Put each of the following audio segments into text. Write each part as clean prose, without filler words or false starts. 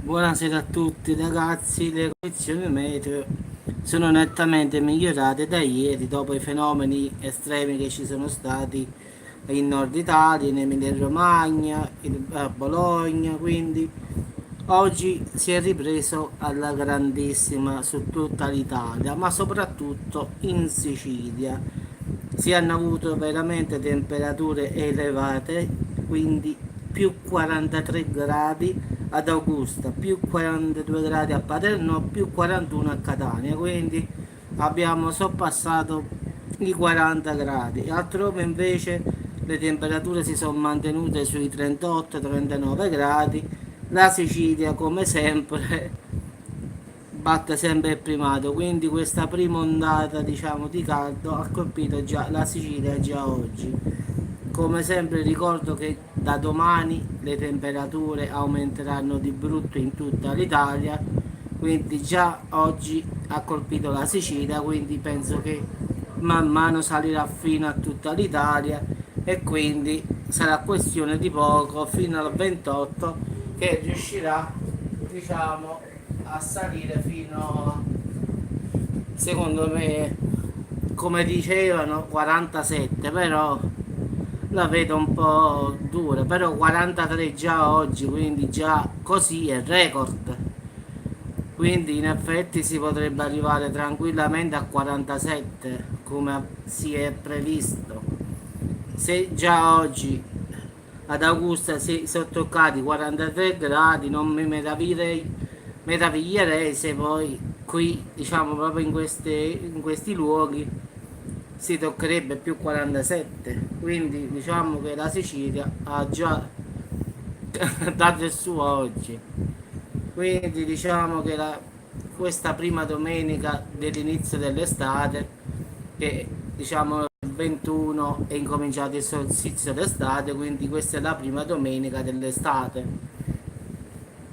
Buonasera a tutti ragazzi, le condizioni meteo sono nettamente migliorate da ieri dopo i fenomeni estremi che ci sono stati in Nord Italia, in Emilia Romagna, a Bologna, quindi oggi si è ripreso alla grandissima su tutta l'Italia, ma soprattutto in Sicilia. Si hanno avuto veramente temperature elevate, quindi più 43 gradi ad Augusta, più 42 gradi a Paderno, più 41 a Catania, quindi abbiamo sorpassato i 40 gradi. Altrove invece le temperature si sono mantenute sui 38-39 gradi. La Sicilia, come sempre, batte sempre il primato, quindi questa prima ondata, diciamo, di caldo ha colpito già la Sicilia già oggi. Come sempre ricordo che da domani le temperature aumenteranno di brutto in tutta l'Italia, quindi già oggi ha colpito la Sicilia, quindi penso che man mano salirà fino a tutta l'Italia e quindi sarà questione di poco fino al 28 che riuscirà, diciamo, a salire fino, secondo me, come dicevano 47, però la vedo un po' dura, però 43 già oggi, quindi già così è record, quindi in effetti si potrebbe arrivare tranquillamente a 47 come si è previsto. Se già oggi ad Augusta si sono toccati 43 gradi, non mi meraviglierei se poi qui, diciamo proprio in questi luoghi, si toccherebbe più 47. Quindi diciamo che la Sicilia ha già dato il suo oggi. Quindi diciamo che questa prima domenica dell'inizio dell'estate, che diciamo il 21 è incominciato il solstizio d'estate, quindi questa è la prima domenica dell'estate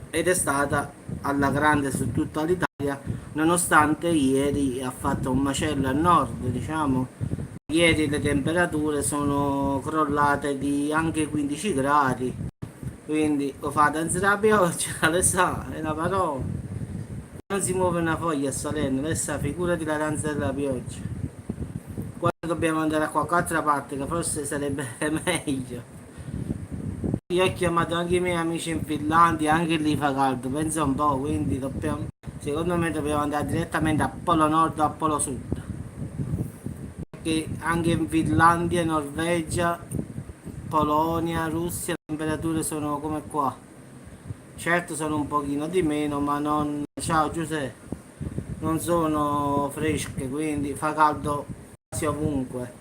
ed è stata alla grande su tutta l'Italia, nonostante ieri ha fatto un macello a nord, diciamo. Ieri le temperature sono crollate di anche 15 gradi, quindi ho fatto anzi la pioggia, le sa, è una parola. Non si muove una foglia a Salerno, adesso figurati la danza della pioggia. Quando dobbiamo andare a qualche altra parte, che forse sarebbe meglio. Io ho chiamato anche i miei amici in Finlandia, anche lì fa caldo, pensa un po', quindi secondo me dobbiamo andare direttamente a Polo Nord o a Polo Sud. Perché anche in Finlandia, Norvegia, Polonia, Russia, le temperature sono come qua. Certo sono un pochino di meno, ma non... Ciao Giuseppe, non sono fresche, quindi fa caldo quasi ovunque.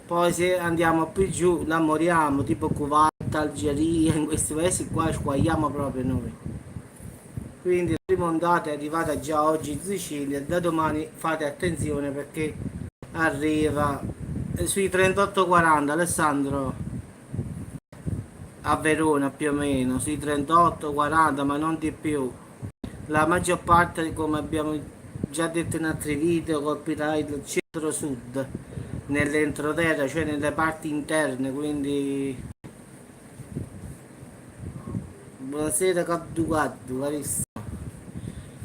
Poi se andiamo più giù, là moriamo, tipo Kuwait, Algeria, in questi paesi qua squagliamo proprio noi. Quindi la prima ondata è arrivata già oggi in Sicilia, da domani fate attenzione perché arriva sui 38-40, Alessandro, a Verona più o meno, sui 38-40, ma non di più. La maggior parte, come abbiamo già detto in altri video, colpirà il centro-sud, nell'entroterra, cioè nelle parti interne, quindi buonasera Caddu Caddu, carissimo.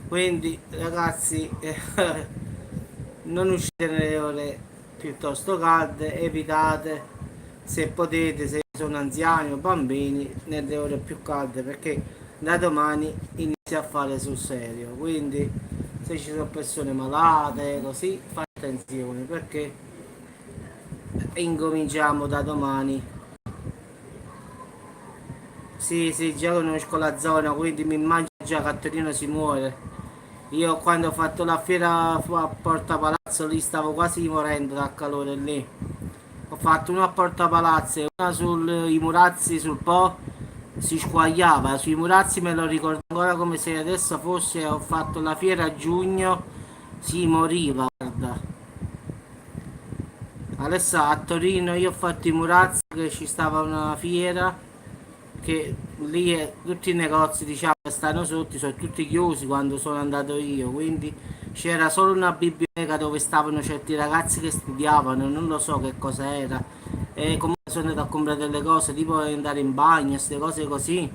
Quindi ragazzi, non uscite nelle ore piuttosto calde, evitate se potete, se sono anziani o bambini, nelle ore più calde perché da domani inizia a fare sul serio. Quindi se ci sono persone malate, così fate attenzione perché incominciamo da domani. Sì, sì, già conosco la zona, quindi mi immagino già che a Torino si muore. Io quando ho fatto la fiera a Porta Palazzo lì stavo quasi morendo dal calore lì. Ho fatto una a Porta Palazzo e una sui Murazzi sul Po, si squagliava. Sui Murazzi me lo ricordo ancora come se adesso fosse, ho fatto la fiera a giugno, si moriva, guarda. Adesso a Torino io ho fatto i Murazzi che ci stava una fiera che lì tutti i negozi diciamo che stanno sotto sono tutti chiusi quando sono andato io, quindi c'era solo una biblioteca dove stavano certi ragazzi che studiavano, non lo so che cosa era, e comunque sono andato a comprare delle cose tipo andare in bagno, queste cose così,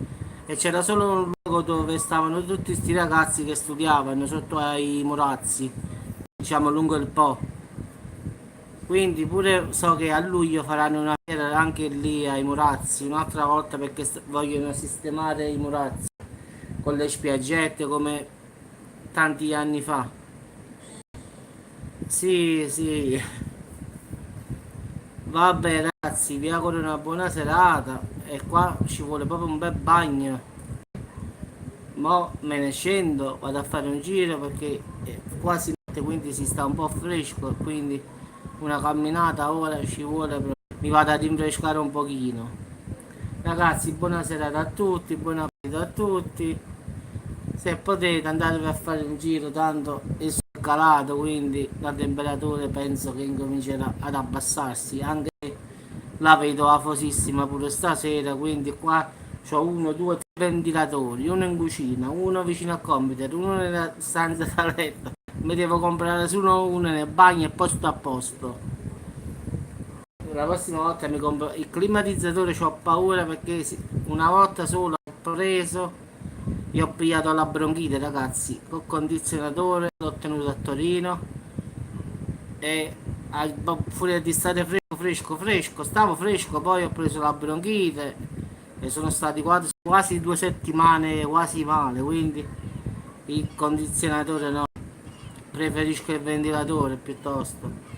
e c'era solo un luogo dove stavano tutti sti ragazzi che studiavano sotto ai Murazzi, diciamo lungo il Po. Quindi pure so che a luglio faranno una fiera anche lì ai Murazzi, un'altra volta perché vogliono sistemare i Murazzi con le spiaggette come tanti anni fa. Sì, sì. Vabbè ragazzi, vi auguro una buona serata e qua ci vuole proprio un bel bagno. Mo me ne scendo, vado a fare un giro perché è quasi notte, quindi si sta un po' fresco, quindi una camminata ora ci vuole proprio. Mi vado ad rinfrescare un pochino. Ragazzi, buona serata a tutti, buon appetito a tutti. Se potete andatevi a fare un giro, tanto è calato, quindi la temperatura penso che incomincerà ad abbassarsi. Anche la vedo afosissima pure stasera, quindi qua ho uno, due, tre ventilatori, uno in cucina, uno vicino al computer, uno nella stanza da letto. Mi devo comprare solo uno nel bagno e posto a posto. La prossima volta mi compro il climatizzatore, ho paura perché una volta solo ho preso e ho pigliato la bronchite ragazzi, col condizionatore l'ho tenuto a Torino e fuori di stare fresco, stavo fresco, poi ho preso la bronchite e sono stati quasi 2 settimane quasi male, quindi il condizionatore no, preferisco il ventilatore piuttosto.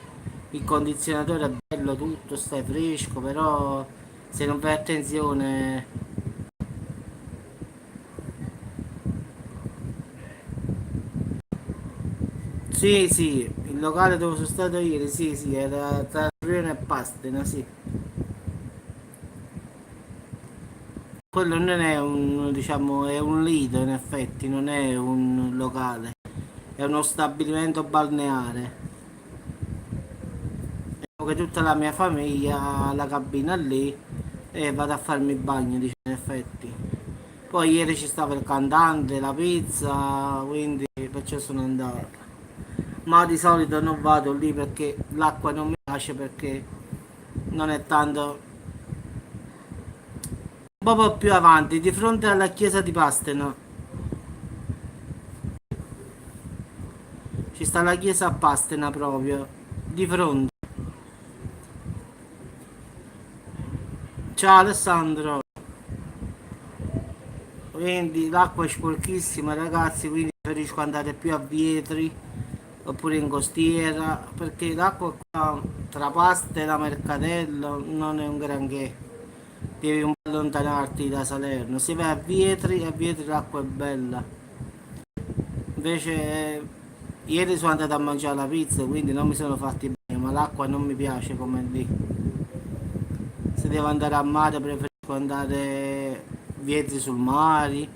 Il condizionatore è bello tutto, stai fresco, però se non fai attenzione. Sì, sì, il locale dove sono stato ieri, sì, sì, era tra Torino e Pastena, sì. Quello non è un, diciamo, è un lido in effetti, non è un locale, è uno stabilimento balneare. Che tutta la mia famiglia ha la cabina lì e vado a farmi il bagno, dice in effetti. Poi ieri ci stava il cantante, la pizza, quindi perciò sono andato. Ma di solito non vado lì perché l'acqua non mi piace perché non è tanto. Un po' più avanti, di fronte alla chiesa di Pastena, ci sta la chiesa a Pastena proprio, di fronte. Ciao Alessandro, quindi l'acqua è sporchissima ragazzi, quindi preferisco andare più a Vietri oppure in costiera perché l'acqua qua tra Pastena e Mercatello non è un granché. Devi un po' allontanarti da Salerno. Se vai a Vietri l'acqua è bella. Invece ieri sono andato a mangiare la pizza, quindi non mi sono fatti bene, ma l'acqua non mi piace come lì. Se devo andare a mare preferisco andare Vietri sul mare,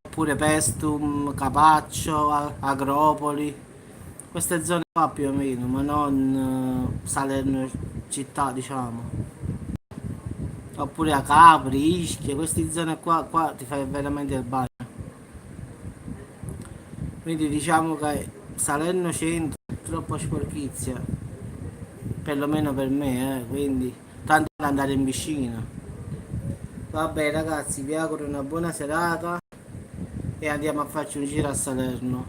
oppure Pestum, Capaccio, Agropoli. Queste zone qua più o meno, ma non Salerno città, diciamo. Oppure a Capri, Ischia, queste zone qua ti fai veramente il bagno. Quindi diciamo che Salerno centro è troppa sporchizia, perlomeno per me, quindi tanto per andare in piscina. Vabbè ragazzi, vi auguro una buona serata e andiamo a farci un giro a Salerno,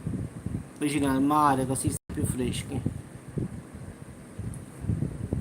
vicino al mare, così siamo più freschi.